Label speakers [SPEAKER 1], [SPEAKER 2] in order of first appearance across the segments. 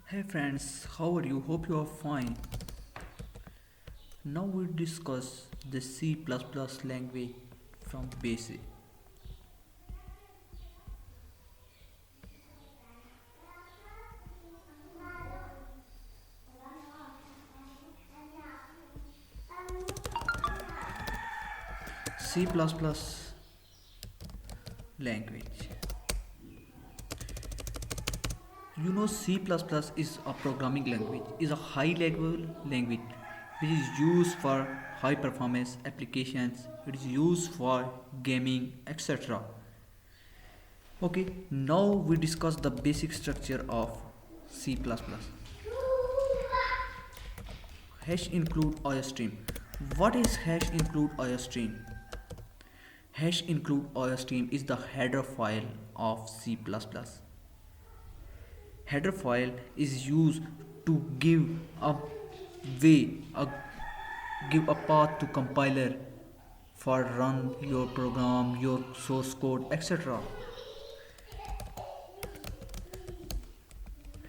[SPEAKER 1] Hey friends, how are you? Hope you are fine. Now we discuss the C++ language from basic. C++ language. You know C++ is a programming language, is a high level language which is used for high performance applications. It is used for gaming, etc. Okay, now we discuss the basic structure of C++. Hash include iostream. What is hash include iostream? Hash include iostream is the header file of C++. Header file is used to a way a give a path to compiler for run your program, your source code, etc.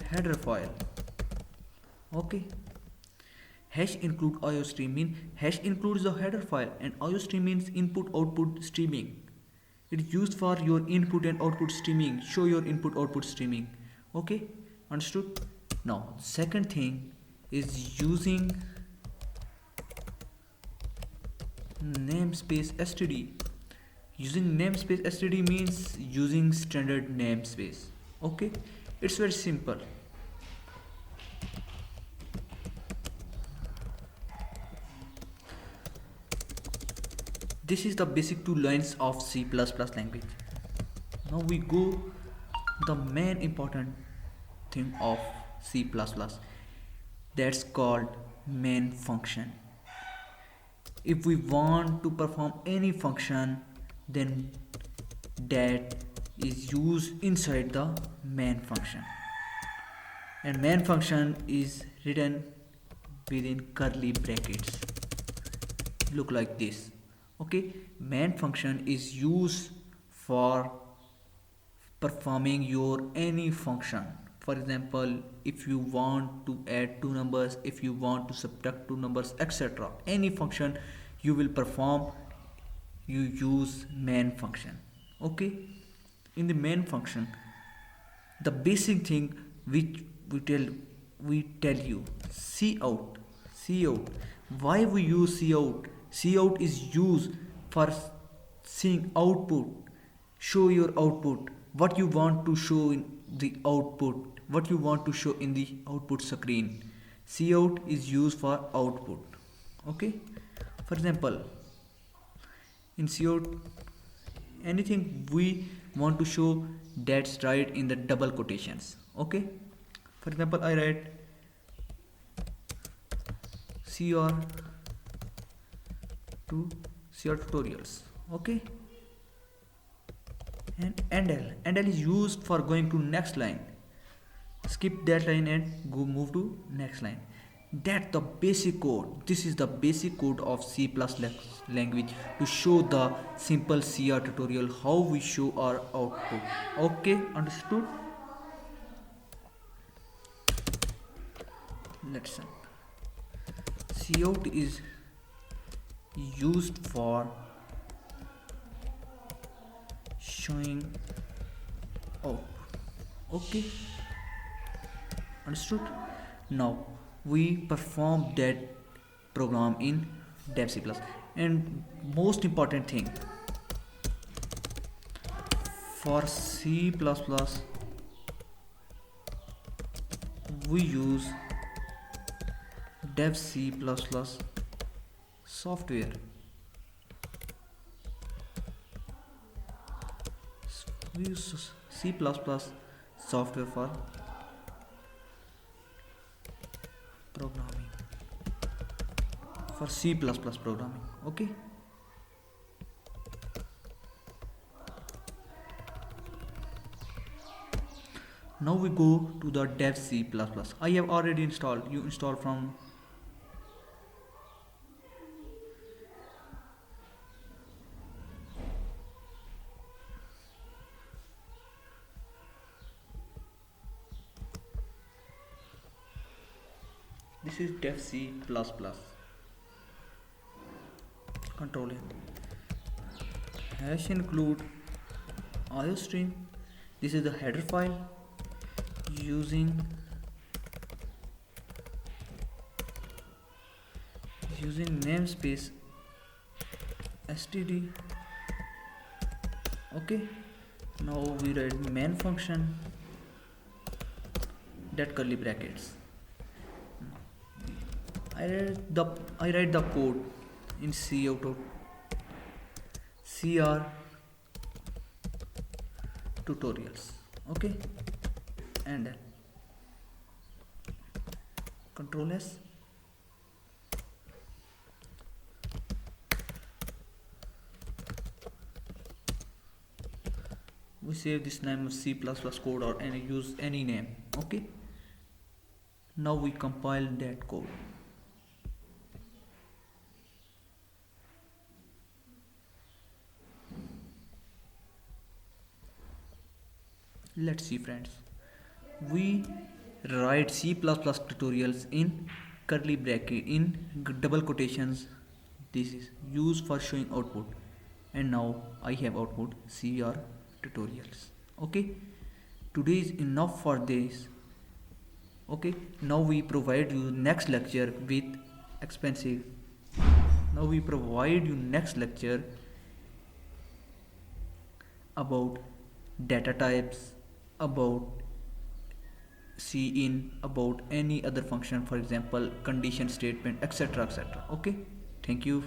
[SPEAKER 1] Header file. Okay. Hash include iostream mean hash includes the header file and iostream means input output streaming. It is used for your input and output streaming. Show your input output streaming. Okay, understood? Now second thing is using namespace std. Using namespace std means using standard namespace. Okay, it's very simple. This is the basic two lines of C++ language. Now we go the main important thing of C++, that's called main function. If we want to perform any function, then that is used inside the main function, and main function is written within curly brackets, look like this. Okay, main function is used for performing your any function. For example, if you want to add two numbers, if you want to subtract two numbers, etc., any function you will perform, you use main function. Okay, in the main function, the basic thing which we tell you, cout. Why we use cout? Cout is used for seeing output. Show your output, what you want to show in the output, what you want to show in the output screen. Cout is used for output. Okay, for example, in cout, anything we want to show, that's right in the double quotations. Okay, for example, I write cr to cr tutorials. Okay, and endl is used for going to next line. Skip that line and go move to next line. That's the basic code. This is the basic code of C++ language to show the simple CR tutorial how we show our output. Okay, understood? Let's cout is used for showing output. Okay, understood? Now we perform that program in dev C++. And most important thing for C++, we use dev C++ software. We use C++ software for programming, for C++ programming. Okay, now we go to the dev C++. I have already installed. You install from This is def c plus plus. Control n. Hash include iostream. This is the header file using namespace std. Okay, now we write main function that curly brackets. I write the code in cout cr tutorials. Okay, and control s. We save this name of C++ code or use any name. Okay, now we compile that code. Let's see, friends. We write C++ tutorials in curly bracket in double quotations. This is used for showing output, and now I have output CR tutorials. Okay, today is enough for this. Okay, now we provide you next lecture with expensive. Now we provide you next lecture about data types, about cin, about any other function, for example condition statement, etc, etc. Okay, thank you.